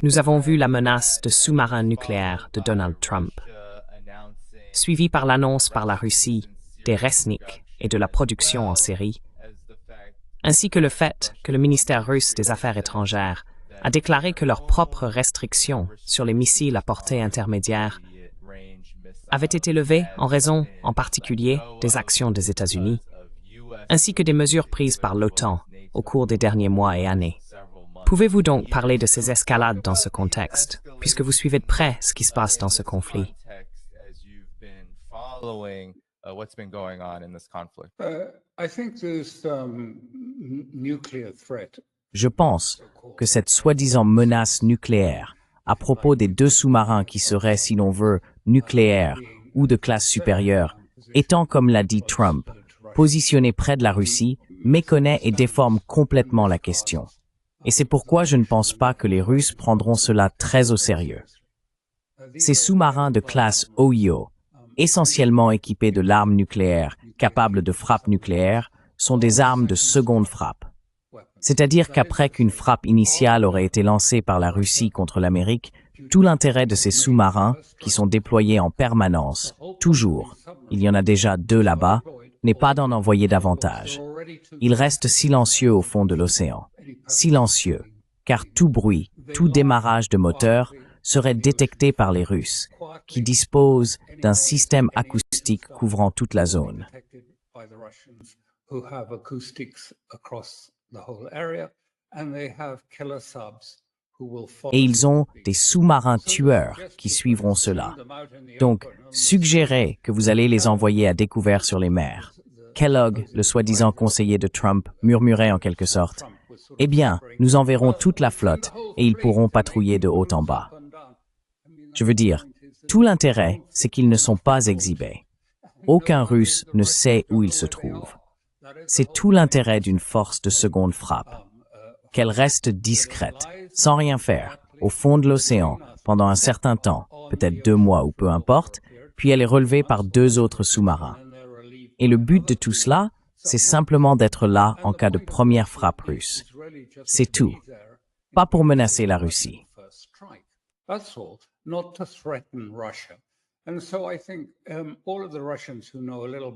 Nous avons vu la menace de sous-marins nucléaires de Donald Trump, suivie par l'annonce par la Russie des Resnik et de la production en série, ainsi que le fait que le ministère russe des Affaires étrangères a déclaré que leurs propres restrictions sur les missiles à portée intermédiaire avaient été levées en raison, en particulier, des actions des États-Unis, ainsi que des mesures prises par l'OTAN au cours des derniers mois et années. Pouvez-vous donc parler de ces escalades dans ce contexte, puisque vous suivez de près ce qui se passe dans ce conflit? Je pense que cette soi-disant menace nucléaire à propos des deux sous-marins qui seraient, si l'on veut, nucléaires ou de classe supérieure, étant, comme l'a dit Trump, positionné près de la Russie, méconnaît et déforme complètement la question. Et c'est pourquoi je ne pense pas que les Russes prendront cela très au sérieux. Ces sous-marins de classe OIO, essentiellement équipés de l'arme nucléaire, capables de frappe nucléaire, sont des armes de seconde frappe. C'est-à-dire qu'après qu'une frappe initiale aurait été lancée par la Russie contre l'Amérique, tout l'intérêt de ces sous-marins, qui sont déployés en permanence, toujours, il y en a déjà 2 là-bas, n'est pas d'en envoyer davantage. Ils restent silencieux au fond de l'océan. Silencieux, car tout bruit, tout démarrage de moteur serait détecté par les Russes, qui disposent d'un système acoustique couvrant toute la zone. Et ils ont des sous-marins tueurs qui suivront cela. Donc, suggérez que vous allez les envoyer à découvert sur les mers. Kellogg, le soi-disant conseiller de Trump, murmurait en quelque sorte, « Eh bien, nous enverrons toute la flotte et ils pourront patrouiller de haut en bas. » Je veux dire, tout l'intérêt, c'est qu'ils ne sont pas exhibés. Aucun Russe ne sait où ils se trouvent. C'est tout l'intérêt d'une force de seconde frappe. Qu'elle reste discrète, sans rien faire, au fond de l'océan, pendant un certain temps, peut-être 2 mois ou peu importe, puis elle est relevée par 2 autres sous-marins. Et le but de tout cela, c'est simplement d'être là en cas de première frappe russe. C'est tout. Pas pour menacer la Russie.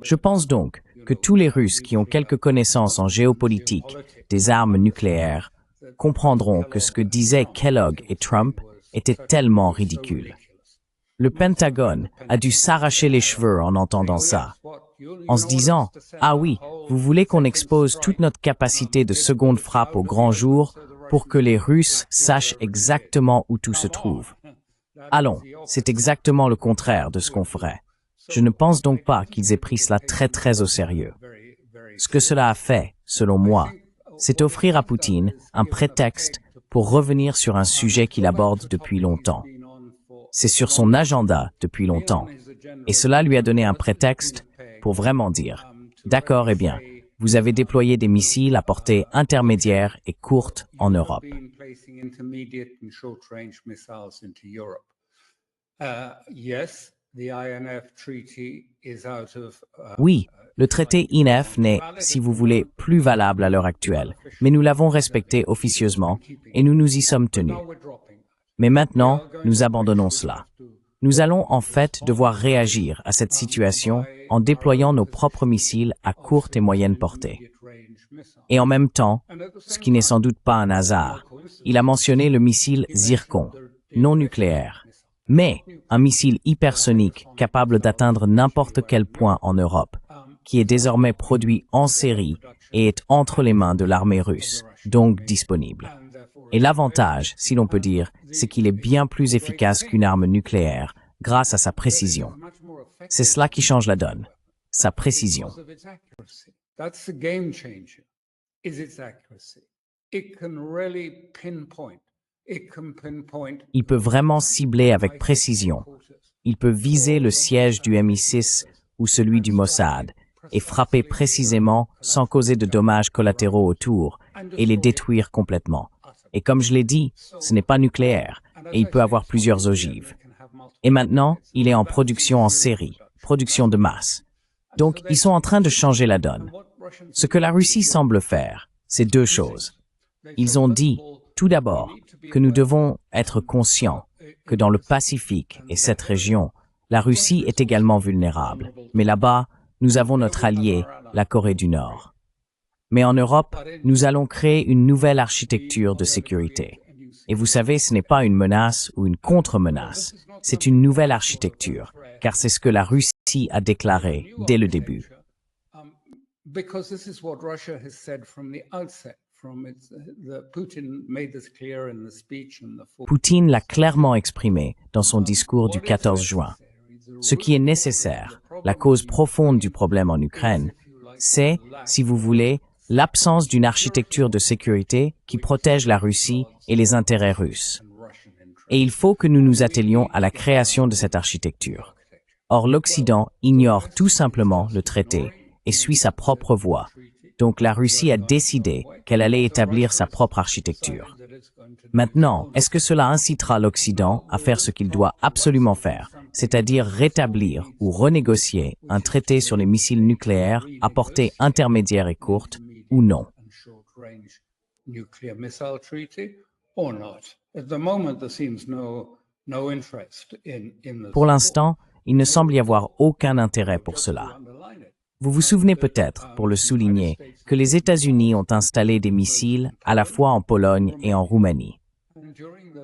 Je pense donc que tous les Russes qui ont quelques connaissances en géopolitique des armes nucléaires comprendront que ce que disaient Kellogg et Trump était tellement ridicule. Le Pentagone a dû s'arracher les cheveux en entendant ça, en se disant « Ah oui, vous voulez qu'on expose toute notre capacité de seconde frappe au grand jour pour que les Russes sachent exactement où tout se trouve. » Allons, c'est exactement le contraire de ce qu'on ferait. Je ne pense donc pas qu'ils aient pris cela très au sérieux. Ce que cela a fait, selon moi, c'est offrir à Poutine un prétexte pour revenir sur un sujet qu'il aborde depuis longtemps. C'est sur son agenda depuis longtemps. Et cela lui a donné un prétexte pour vraiment dire « D'accord, eh bien, vous avez déployé des missiles à portée intermédiaire et courte en Europe. » Oui, le traité INF n'est, si vous voulez, plus valable à l'heure actuelle, mais nous l'avons respecté officieusement et nous nous y sommes tenus. Mais maintenant, nous abandonnons cela. Nous allons en fait devoir réagir à cette situation en déployant nos propres missiles à courte et moyenne portée. Et en même temps, ce qui n'est sans doute pas un hasard, il a mentionné le missile Zircon, non nucléaire, mais un missile hypersonique capable d'atteindre n'importe quel point en Europe, qui est désormais produit en série et est entre les mains de l'armée russe, donc disponible. Et l'avantage, si l'on peut dire, c'est qu'il est bien plus efficace qu'une arme nucléaire grâce à sa précision. C'est cela qui change la donne, sa précision. Il peut vraiment cibler avec précision. Il peut viser le siège du MI6 ou celui du Mossad et frapper précisément sans causer de dommages collatéraux autour et les détruire complètement. Et comme je l'ai dit, ce n'est pas nucléaire et il peut avoir plusieurs ogives. Et maintenant, il est en production en série, production de masse. Donc, ils sont en train de changer la donne. Ce que la Russie semble faire, c'est 2 choses. Ils ont dit, tout d'abord, que nous devons être conscients que dans le Pacifique et cette région, la Russie est également vulnérable. Mais là-bas, nous avons notre allié, la Corée du Nord. Mais en Europe, nous allons créer une nouvelle architecture de sécurité. Et vous savez, ce n'est pas une menace ou une contre-menace, c'est une nouvelle architecture, car c'est ce que la Russie a déclaré dès le début. Poutine l'a clairement exprimé dans son discours du 14 juin. Ce qui est nécessaire, la cause profonde du problème en Ukraine, c'est, si vous voulez, l'absence d'une architecture de sécurité qui protège la Russie et les intérêts russes. Et il faut que nous nous attelions à la création de cette architecture. Or, l'Occident ignore tout simplement le traité et suit sa propre voie. Donc la Russie a décidé qu'elle allait établir sa propre architecture. Maintenant, est-ce que cela incitera l'Occident à faire ce qu'il doit absolument faire, c'est-à-dire rétablir ou renégocier un traité sur les missiles nucléaires à portée intermédiaire et courte, ou non? Pour l'instant, il ne semble y avoir aucun intérêt pour cela. Vous vous souvenez peut-être, pour le souligner, que les États-Unis ont installé des missiles à la fois en Pologne et en Roumanie.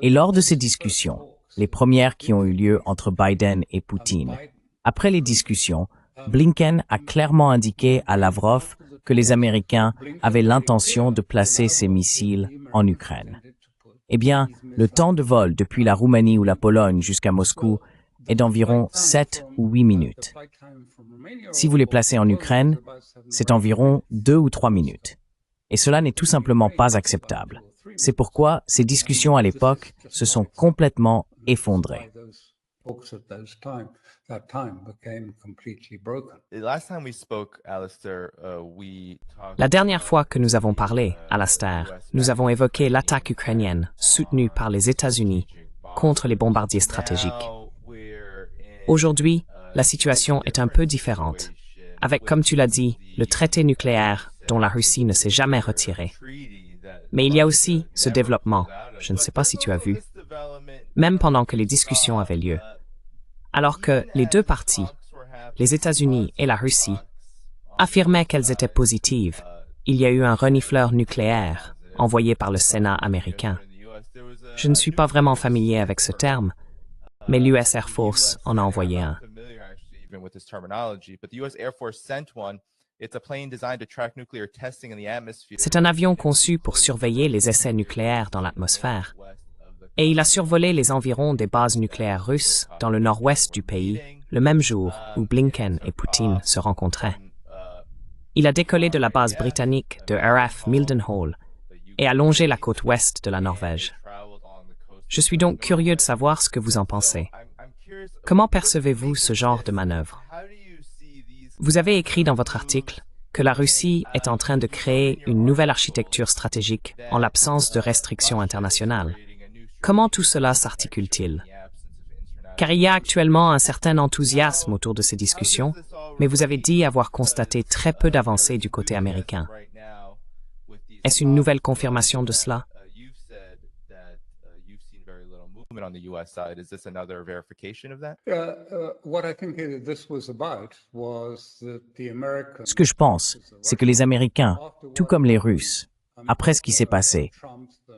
Et lors de ces discussions, les premières qui ont eu lieu entre Biden et Poutine, après les discussions, Blinken a clairement indiqué à Lavrov que les Américains avaient l'intention de placer ces missiles en Ukraine. Eh bien, le temps de vol depuis la Roumanie ou la Pologne jusqu'à Moscou est d'environ 7 ou 8 minutes. Si vous les placez en Ukraine, c'est environ 2 ou 3 minutes. Et cela n'est tout simplement pas acceptable. C'est pourquoi ces discussions à l'époque se sont complètement effondrées. La dernière fois que nous avons parlé, Alastair, nous avons évoqué l'attaque ukrainienne soutenue par les États-Unis contre les bombardiers stratégiques. Aujourd'hui, la situation est un peu différente, avec, comme tu l'as dit, le traité nucléaire dont la Russie ne s'est jamais retirée. Mais il y a aussi ce développement, je ne sais pas si tu as vu, même pendant que les discussions avaient lieu. Alors que les deux parties, les États-Unis et la Russie, affirmaient qu'elles étaient positives, il y a eu un renifleur nucléaire envoyé par le Sénat américain. Je ne suis pas vraiment familier avec ce terme, mais l'US Air Force en a envoyé un. C'est un avion conçu pour surveiller les essais nucléaires dans l'atmosphère. Et il a survolé les environs des bases nucléaires russes dans le nord-ouest du pays, le même jour où Blinken et Poutine se rencontraient. Il a décollé de la base britannique de RAF Mildenhall et a longé la côte ouest de la Norvège. Je suis donc curieux de savoir ce que vous en pensez. Comment percevez-vous ce genre de manœuvre? Vous avez écrit dans votre article que la Russie est en train de créer une nouvelle architecture stratégique en l'absence de restrictions internationales. Comment tout cela s'articule-t-il? Car il y a actuellement un certain enthousiasme autour de ces discussions, mais vous avez dit avoir constaté très peu d'avancées du côté américain. Est-ce une nouvelle confirmation de cela? Ce que je pense, c'est que les Américains, tout comme les Russes, après ce qui s'est passé,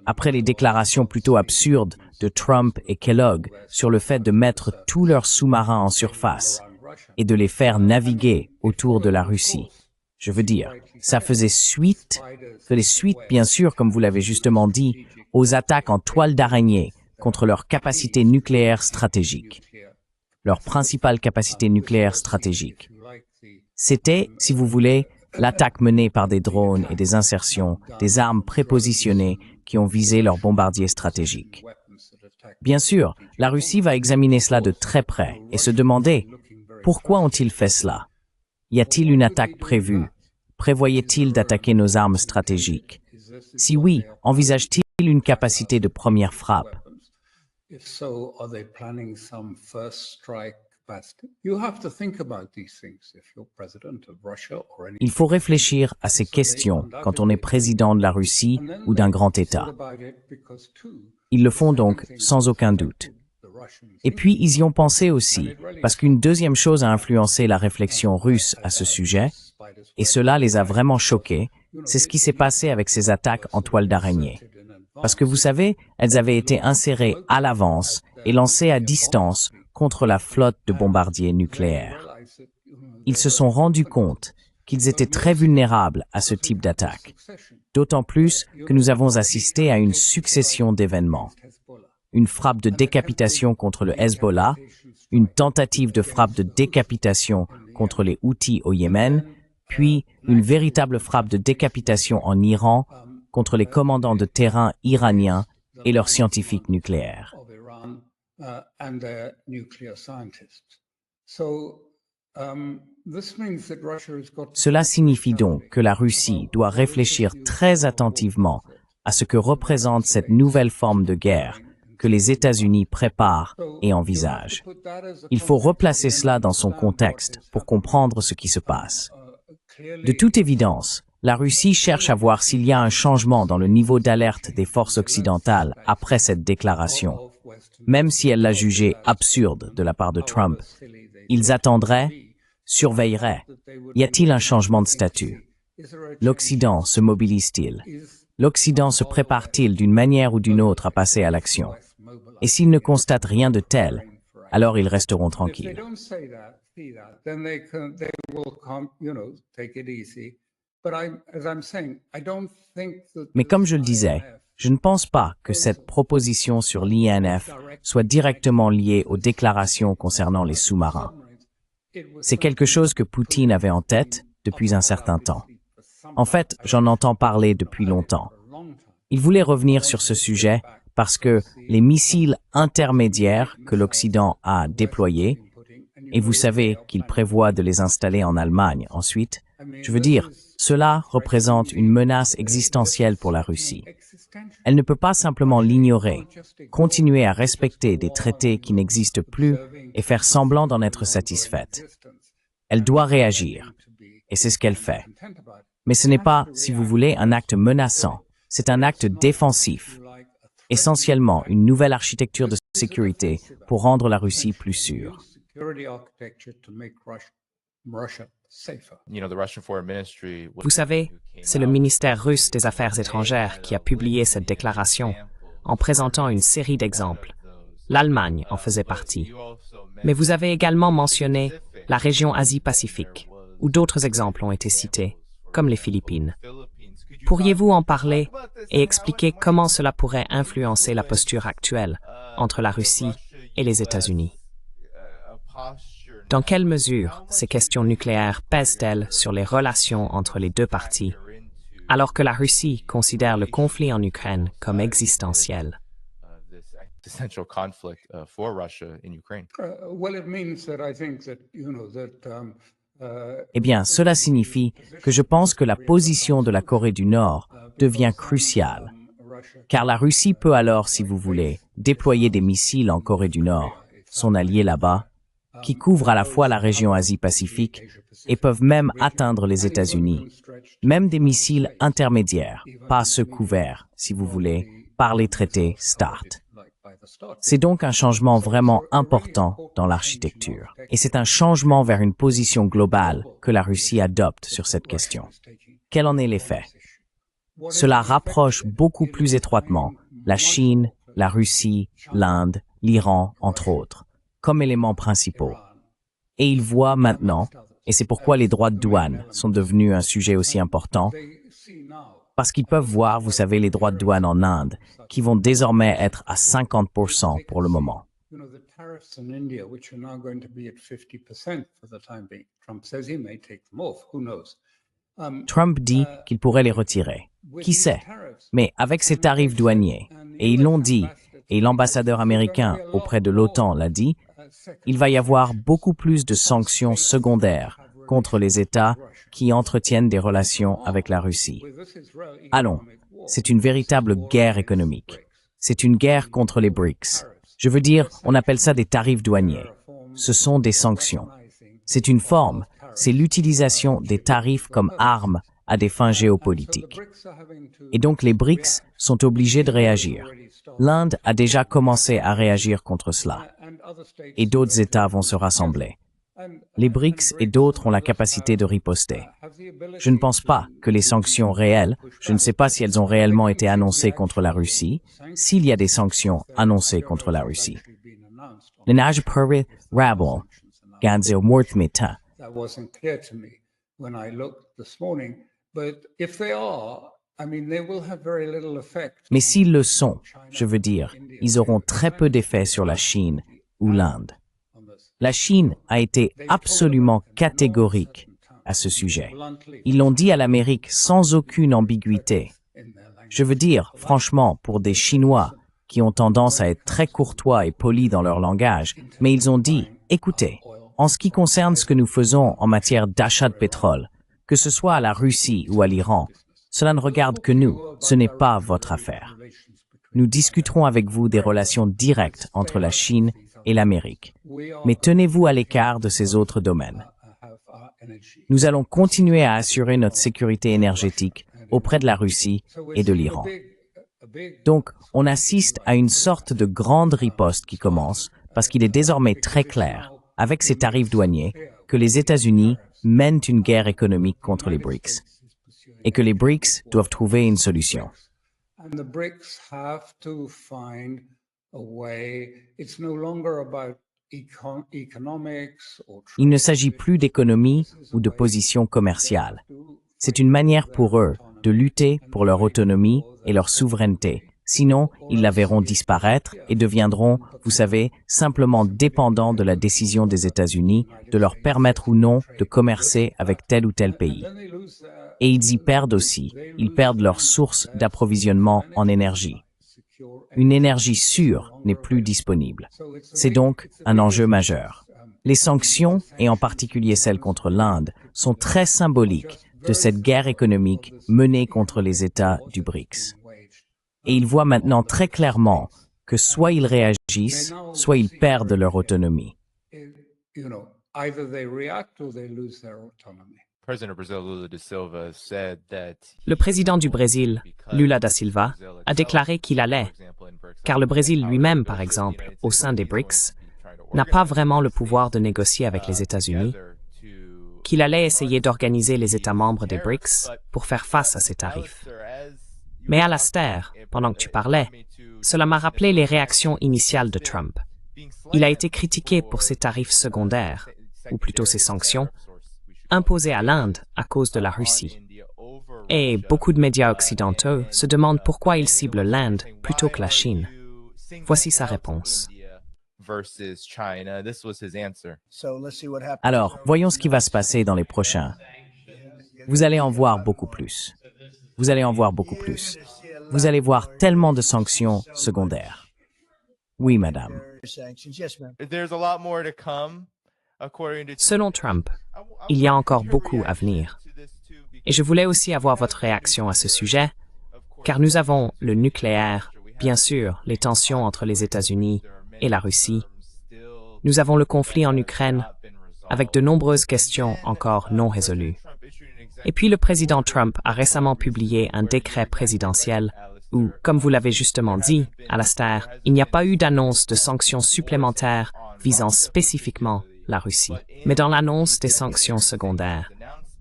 après les déclarations plutôt absurdes de Trump et Kellogg sur le fait de mettre tous leurs sous-marins en surface et de les faire naviguer autour de la Russie, je veux dire, ça faisait suite bien sûr, comme vous l'avez justement dit, aux attaques en toile d'araignée contre leur capacité nucléaire stratégique, leur principale capacité nucléaire stratégique. C'était, si vous voulez, l'attaque menée par des drones et des insertions, des armes prépositionnées qui ont visé leurs bombardiers stratégiques. Bien sûr, la Russie va examiner cela de très près et se demander pourquoi ont-ils fait cela? Y a-t-il une attaque prévue? Prévoyait-il d'attaquer nos armes stratégiques? Si oui, envisage-t-il une capacité de première frappe? Il faut réfléchir à ces questions quand on est président de la Russie ou d'un grand État. Ils le font donc sans aucun doute. Et puis, ils y ont pensé aussi, parce qu'une deuxième chose a influencé la réflexion russe à ce sujet, et cela les a vraiment choqués, c'est ce qui s'est passé avec ces attaques en toile d'araignée. Parce que vous savez, elles avaient été insérées à l'avance et lancées à distance contre la flotte de bombardiers nucléaires. Ils se sont rendus compte qu'ils étaient très vulnérables à ce type d'attaque, d'autant plus que nous avons assisté à une succession d'événements. Une frappe de décapitation contre le Hezbollah, une tentative de frappe de décapitation contre les Houthis au Yémen, puis une véritable frappe de décapitation en Iran contre les commandants de terrain iraniens et leurs scientifiques nucléaires. Cela signifie donc que la Russie doit réfléchir très attentivement à ce que représente cette nouvelle forme de guerre que les États-Unis préparent et envisagent. Il faut replacer cela dans son contexte pour comprendre ce qui se passe. De toute évidence, la Russie cherche à voir s'il y a un changement dans le niveau d'alerte des forces occidentales après cette déclaration. Même si elle l'a jugé absurde de la part de Trump, ils attendraient, surveilleraient. Y a-t-il un changement de statut? L'Occident se mobilise-t-il? L'Occident se prépare-t-il d'une manière ou d'une autre à passer à l'action? Et s'ils ne constatent rien de tel, alors ils resteront tranquilles. Mais comme je le disais, je ne pense pas que cette proposition sur l'INF soit directement liée aux déclarations concernant les sous-marins. C'est quelque chose que Poutine avait en tête depuis un certain temps. En fait, j'en entends parler depuis longtemps. Il voulait revenir sur ce sujet parce que les missiles intermédiaires que l'Occident a déployés, et vous savez qu'il prévoit de les installer en Allemagne ensuite, je veux dire, cela représente une menace existentielle pour la Russie. Elle ne peut pas simplement l'ignorer, continuer à respecter des traités qui n'existent plus et faire semblant d'en être satisfaite. Elle doit réagir, et c'est ce qu'elle fait. Mais ce n'est pas, si vous voulez, un acte menaçant, c'est un acte défensif, essentiellement une nouvelle architecture de sécurité pour rendre la Russie plus sûre. Vous savez, c'est le ministère russe des Affaires étrangères qui a publié cette déclaration en présentant une série d'exemples. L'Allemagne en faisait partie. Mais vous avez également mentionné la région Asie-Pacifique, où d'autres exemples ont été cités, comme les Philippines. Pourriez-vous en parler et expliquer comment cela pourrait influencer la posture actuelle entre la Russie et les États-Unis? Dans quelle mesure ces questions nucléaires pèsent-elles sur les relations entre les deux parties, alors que la Russie considère le conflit en Ukraine comme existentiel? Eh bien, cela signifie que je pense que la position de la Corée du Nord devient cruciale, car la Russie peut alors, si vous voulez, déployer des missiles en Corée du Nord, son allié là-bas, qui couvrent à la fois la région Asie-Pacifique et peuvent même atteindre les États-Unis, même des missiles intermédiaires, pas ceux couverts, si vous voulez, par les traités START. C'est donc un changement vraiment important dans l'architecture. Et c'est un changement vers une position globale que la Russie adopte sur cette question. Quel en est l'effet? Cela rapproche beaucoup plus étroitement la Chine, la Russie, l'Inde, l'Iran, entre autres, comme éléments principaux. Et ils voient maintenant, et c'est pourquoi les droits de douane sont devenus un sujet aussi important, parce qu'ils peuvent voir, vous savez, les droits de douane en Inde, qui vont désormais être à 50% pour le moment. Trump dit qu'il pourrait les retirer. Qui sait? Mais avec ces tarifs douaniers, et ils l'ont dit, et l'ambassadeur américain auprès de l'OTAN l'a dit, il va y avoir beaucoup plus de sanctions secondaires contre les États qui entretiennent des relations avec la Russie. Allons, c'est une véritable guerre économique. C'est une guerre contre les BRICS. Je veux dire, on appelle ça des tarifs douaniers. ce sont des sanctions. C'est une forme, c'est l'utilisation des tarifs comme armes à des fins géopolitiques. Et donc les BRICS sont obligés de réagir. L'Inde a déjà commencé à réagir contre cela. Et d'autres États vont se rassembler. Les BRICS et d'autres ont la capacité de riposter. Je ne pense pas que les sanctions réelles, je ne sais pas si elles ont réellement été annoncées contre la Russie, s'il y a des sanctions annoncées contre la Russie. Le nage puri rabble, ganze au mort metin. Mais s'ils le sont, je veux dire, ils auront très peu d'effet sur la Chine ou l'Inde. La Chine a été absolument catégorique à ce sujet. Ils l'ont dit à l'Amérique sans aucune ambiguïté. Je veux dire, franchement, pour des Chinois qui ont tendance à être très courtois et polis dans leur langage, mais ils ont dit, écoutez, en ce qui concerne ce que nous faisons en matière d'achat de pétrole, que ce soit à la Russie ou à l'Iran, cela ne regarde que nous, ce n'est pas votre affaire. Nous discuterons avec vous des relations directes entre la Chine et l'Amérique. Mais tenez-vous à l'écart de ces autres domaines. Nous allons continuer à assurer notre sécurité énergétique auprès de la Russie et de l'Iran. Donc, on assiste à une sorte de grande riposte qui commence parce qu'il est désormais très clair, avec ces tarifs douaniers, que les États-Unis mènent une guerre économique contre les BRICS et que les BRICS doivent trouver une solution. Il ne s'agit plus d'économie ou de position commerciale. C'est une manière pour eux de lutter pour leur autonomie et leur souveraineté. Sinon, ils la verront disparaître et deviendront, vous savez, simplement dépendants de la décision des États-Unis de leur permettre ou non de commercer avec tel ou tel pays. Et ils y perdent aussi. Ils perdent leur source d'approvisionnement en énergie. Une énergie sûre n'est plus disponible. C'est donc un enjeu majeur. Les sanctions, et en particulier celles contre l'Inde, sont très symboliques de cette guerre économique menée contre les États du BRICS. Et ils voient maintenant très clairement que soit ils réagissent, soit ils perdent leur autonomie. Le président du Brésil, Lula da Silva, a déclaré qu'il allait, car le Brésil lui-même, par exemple, au sein des BRICS, n'a pas vraiment le pouvoir de négocier avec les États-Unis, qu'il allait essayer d'organiser les États membres des BRICS pour faire face à ces tarifs. Mais Alastair, pendant que tu parlais, cela m'a rappelé les réactions initiales de Trump. Il a été critiqué pour ses tarifs secondaires, ou plutôt ses sanctions, imposées à l'Inde à cause de la Russie. Et beaucoup de médias occidentaux se demandent pourquoi il cible l'Inde plutôt que la Chine. Voici sa réponse. Alors, voyons ce qui va se passer dans les prochains. Vous allez en voir beaucoup plus. Vous allez en voir beaucoup plus. Vous allez voir tellement de sanctions secondaires. Oui, madame. Selon Trump, il y a encore beaucoup à venir. Et je voulais aussi avoir votre réaction à ce sujet, car nous avons le nucléaire, bien sûr, les tensions entre les États-Unis et la Russie. Nous avons le conflit en Ukraine, avec de nombreuses questions encore non résolues. Et puis le président Trump a récemment publié un décret présidentiel où, comme vous l'avez justement dit, Alastair, il n'y a pas eu d'annonce de sanctions supplémentaires visant spécifiquement la Russie. Mais dans l'annonce des sanctions secondaires,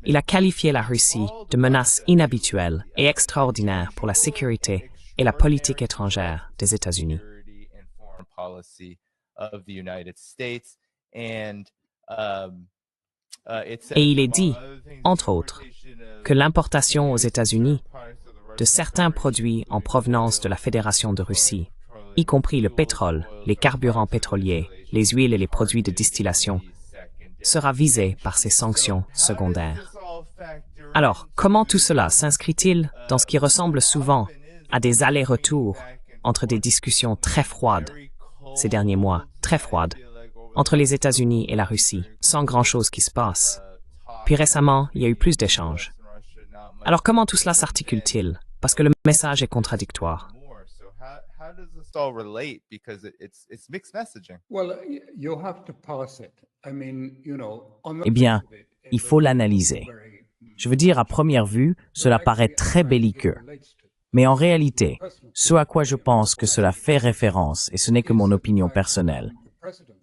il a qualifié la Russie de menace inhabituelle et extraordinaire pour la sécurité et la politique étrangère des États-Unis. Et il est dit, entre autres, que l'importation aux États-Unis de certains produits en provenance de la Fédération de Russie, y compris le pétrole, les carburants pétroliers, les huiles et les produits de distillation, sera visée par ces sanctions secondaires. Alors, comment tout cela s'inscrit-il dans ce qui ressemble souvent à des allers-retours entre des discussions très froides, ces derniers mois, très froides, entre les États-Unis et la Russie, sans grand-chose qui se passe. Puis récemment, il y a eu plus d'échanges. Alors comment tout cela s'articule-t-il? Parce que le message est contradictoire. How does this all relate? Because it's mixed messaging. Well, you have to parse it. I mean, on the Eh bien, face of it, il faut l'analyser. Je veux dire, à première vue, cela paraît très belliqueux. Mais en réalité, ce à quoi je pense que cela fait référence, et ce n'est que mon opinion personnelle,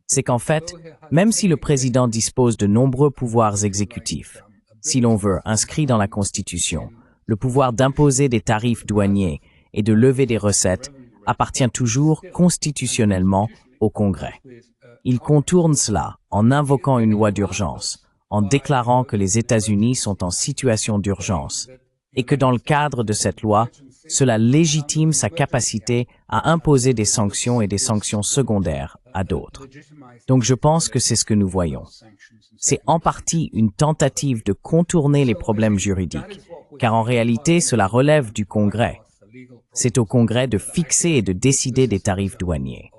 c'est qu'en fait, même si le président dispose de nombreux pouvoirs exécutifs, si l'on veut, inscrits dans la Constitution, le pouvoir d'imposer des tarifs douaniers et de lever des recettes appartient toujours constitutionnellement au Congrès. Il contourne cela en invoquant une loi d'urgence, en déclarant que les États-Unis sont en situation d'urgence et que dans le cadre de cette loi, cela légitime sa capacité à imposer des sanctions et des sanctions secondaires à d'autres. Donc je pense que c'est ce que nous voyons. C'est en partie une tentative de contourner les problèmes juridiques, car en réalité cela relève du Congrès. C'est au Congrès de fixer et de décider des tarifs douaniers.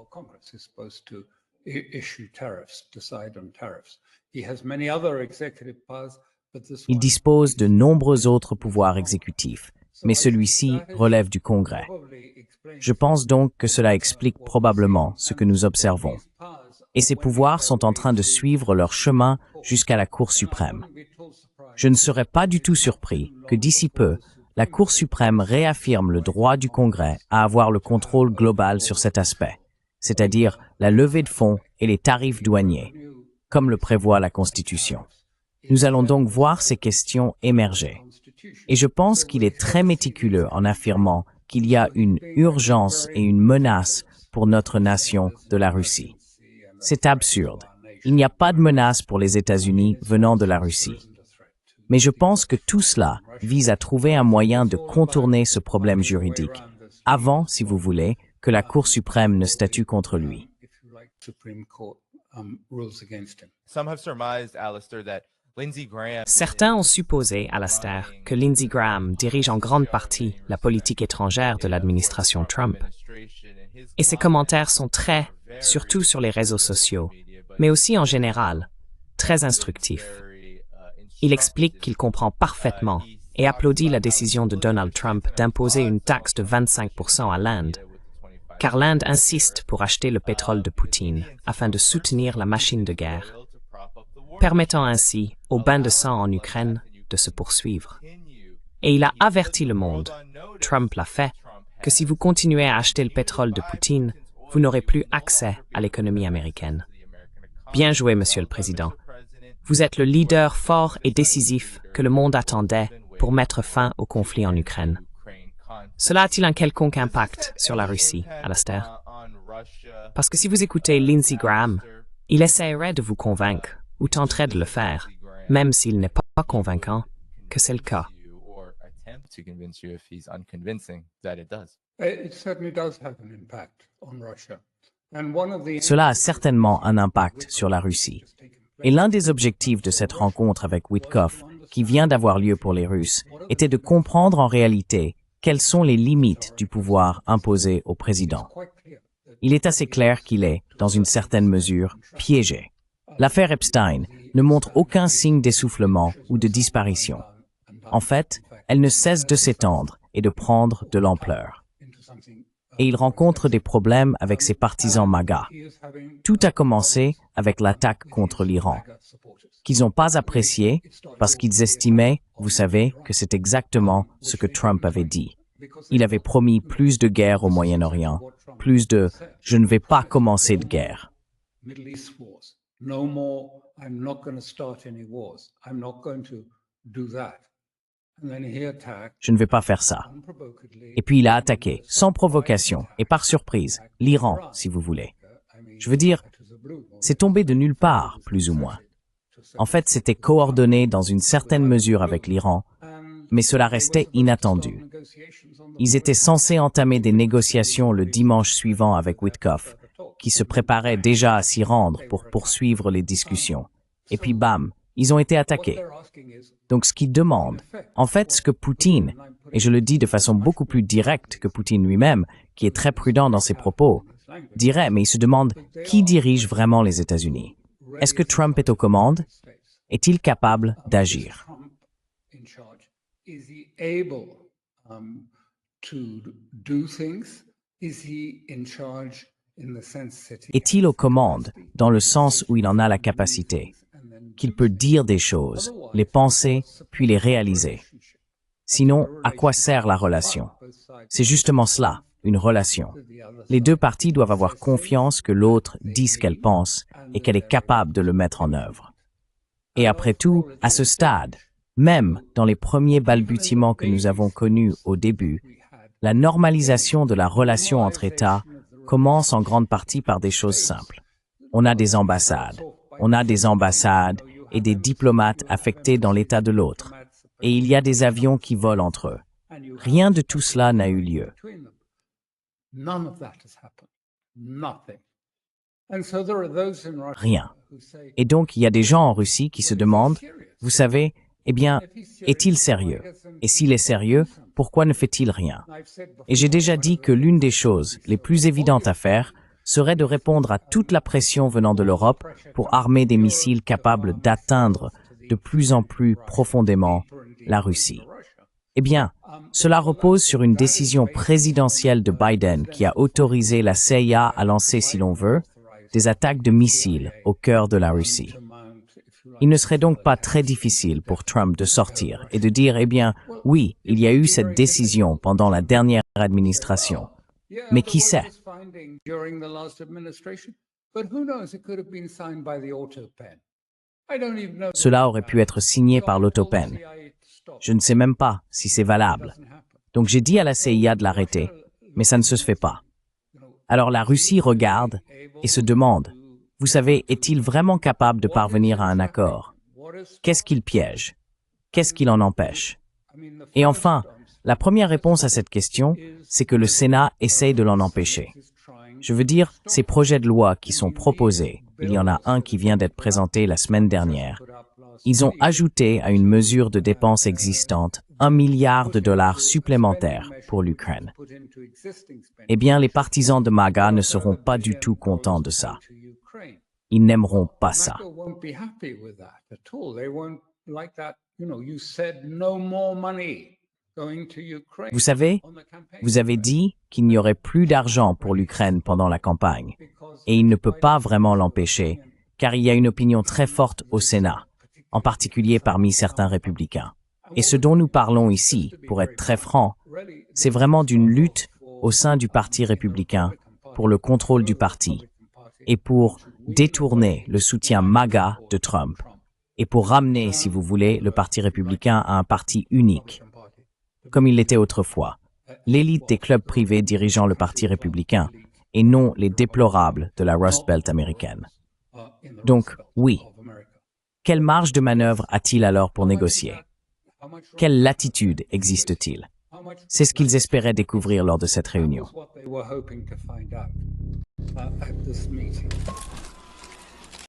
Il dispose de nombreux autres pouvoirs exécutifs, mais celui-ci relève du Congrès. Je pense donc que cela explique probablement ce que nous observons. Et ces pouvoirs sont en train de suivre leur chemin jusqu'à la Cour suprême. Je ne serais pas du tout surpris que d'ici peu, la Cour suprême réaffirme le droit du Congrès à avoir le contrôle global sur cet aspect, c'est-à-dire la levée de fonds et les tarifs douaniers, comme le prévoit la Constitution. Nous allons donc voir ces questions émerger. Et je pense qu'il est très méticuleux en affirmant qu'il y a une urgence et une menace pour notre nation de la Russie. C'est absurde. Il n'y a pas de menace pour les États-Unis venant de la Russie. Mais je pense que tout cela vise à trouver un moyen de contourner ce problème juridique, avant, si vous voulez, que la Cour suprême ne statue contre lui. Some have surmised, Alistair, that Lindsey Graham. Certains ont supposé, Alastair, que Lindsey Graham dirige en grande partie la politique étrangère de l'administration Trump. Et ses commentaires sont très, surtout sur les réseaux sociaux, mais aussi en général, très instructifs. Il explique qu'il comprend parfaitement et applaudit la décision de Donald Trump d'imposer une taxe de 25% à l'Inde, car l'Inde insiste pour acheter le pétrole de Poutine afin de soutenir la machine de guerre, permettant ainsi au bain de sang en Ukraine de se poursuivre. Et il a averti le monde, Trump l'a fait, que si vous continuez à acheter le pétrole de Poutine, vous n'aurez plus accès à l'économie américaine. Bien joué, Monsieur le Président. Vous êtes le leader fort et décisif que le monde attendait pour mettre fin au conflit en Ukraine. Cela a-t-il un quelconque impact sur la Russie, Alastair? Parce que si vous écoutez Lindsey Graham, il essaierait de vous convaincre, ou tenterait de le faire, même s'il n'est pas convaincant, que c'est le cas. Cela a certainement un impact sur la Russie. Et l'un des objectifs de cette rencontre avec Witkoff, qui vient d'avoir lieu pour les Russes, était de comprendre en réalité quelles sont les limites du pouvoir imposé au président. Il est assez clair qu'il est, dans une certaine mesure, piégé. L'affaire Epstein ne montre aucun signe d'essoufflement ou de disparition. En fait, elle ne cesse de s'étendre et de prendre de l'ampleur. Et il rencontre des problèmes avec ses partisans MAGA. Tout a commencé avec l'attaque contre l'Iran, qu'ils n'ont pas apprécié parce qu'ils estimaient, vous savez, que c'est exactement ce que Trump avait dit. Il avait promis plus de guerre au Moyen-Orient, plus de « je ne vais pas commencer de guerre ». Je ne vais pas faire ça. Et puis il a attaqué, sans provocation et par surprise, l'Iran, si vous voulez. Je veux dire, c'est tombé de nulle part, plus ou moins. En fait, c'était coordonné dans une certaine mesure avec l'Iran, mais cela restait inattendu. Ils étaient censés entamer des négociations le dimanche suivant avec Witkoff, qui se préparait déjà à s'y rendre pour poursuivre les discussions. Et puis bam, ils ont été attaqués. Donc ce qu'ils demandent, en fait ce que Poutine, et je le dis de façon beaucoup plus directe que Poutine lui-même, qui est très prudent dans ses propos, dirait, mais il se demande qui dirige vraiment les États-Unis. Est-ce que Trump est aux commandes? Est-il capable d'agir? Is he in charge in the sense that he Est-il aux commandes dans le sens où il en a la capacité, qu'il peut dire des choses, les penser, puis les réaliser? Sinon, à quoi sert la relation? C'est justement cela, une relation. Les deux parties doivent avoir confiance que l'autre dit ce qu'elle pense et qu'elle est capable de le mettre en œuvre. Et après tout, à ce stade, même dans les premiers balbutiements que nous avons connus au début, la normalisation de la relation entre États commence en grande partie par des choses simples. On a des ambassades et des diplomates affectés dans l'État de l'autre, et il y a des avions qui volent entre eux. Rien de tout cela n'a eu lieu. Rien. Et donc, il y a des gens en Russie qui se demandent, vous savez, eh bien, est-il sérieux? Et s'il est sérieux, pourquoi ne fait-il rien? Et j'ai déjà dit que l'une des choses les plus évidentes à faire serait de répondre à toute la pression venant de l'Europe pour armer des missiles capables d'atteindre de plus en plus profondément la Russie. Eh bien, cela repose sur une décision présidentielle de Biden qui a autorisé la CIA à lancer, si l'on veut, des attaques de missiles au cœur de la Russie. Il ne serait donc pas très difficile pour Trump de sortir et de dire, eh bien, oui, il y a eu cette décision pendant la dernière administration. Mais qui sait? Cela aurait pu être signé par l'autopen. Je ne sais même pas si c'est valable. Donc j'ai dit à la CIA de l'arrêter, mais ça ne se fait pas. Alors la Russie regarde et se demande, vous savez, est-il vraiment capable de parvenir à un accord? Qu'est-ce qu'il piège? Qu'est-ce qui l'en empêche? Et enfin, la première réponse à cette question, c'est que le Sénat essaye de l'en empêcher. Je veux dire, ces projets de loi qui sont proposés, il y en a un qui vient d'être présenté la semaine dernière, ils ont ajouté à une mesure de dépenses existante $1 milliard supplémentaires pour l'Ukraine. Eh bien, les partisans de MAGA ne seront pas du tout contents de ça. Ils n'aimeront pas ça. Vous savez, vous avez dit qu'il n'y aurait plus d'argent pour l'Ukraine pendant la campagne, et il ne peut pas vraiment l'empêcher, car il y a une opinion très forte au Sénat, en particulier parmi certains républicains. Et ce dont nous parlons ici, pour être très franc, c'est vraiment d'une lutte au sein du Parti républicain pour le contrôle du parti et pour détourner le soutien MAGA de Trump et pour ramener, si vous voulez, le Parti républicain à un parti unique, comme il l'était autrefois, l'élite des clubs privés dirigeant le Parti républicain et non les déplorables de la Rust Belt américaine. Donc, oui. Quelle marge de manœuvre a-t-il alors pour négocier? Quelle latitude existe-t-il? C'est ce qu'ils espéraient découvrir lors de cette réunion.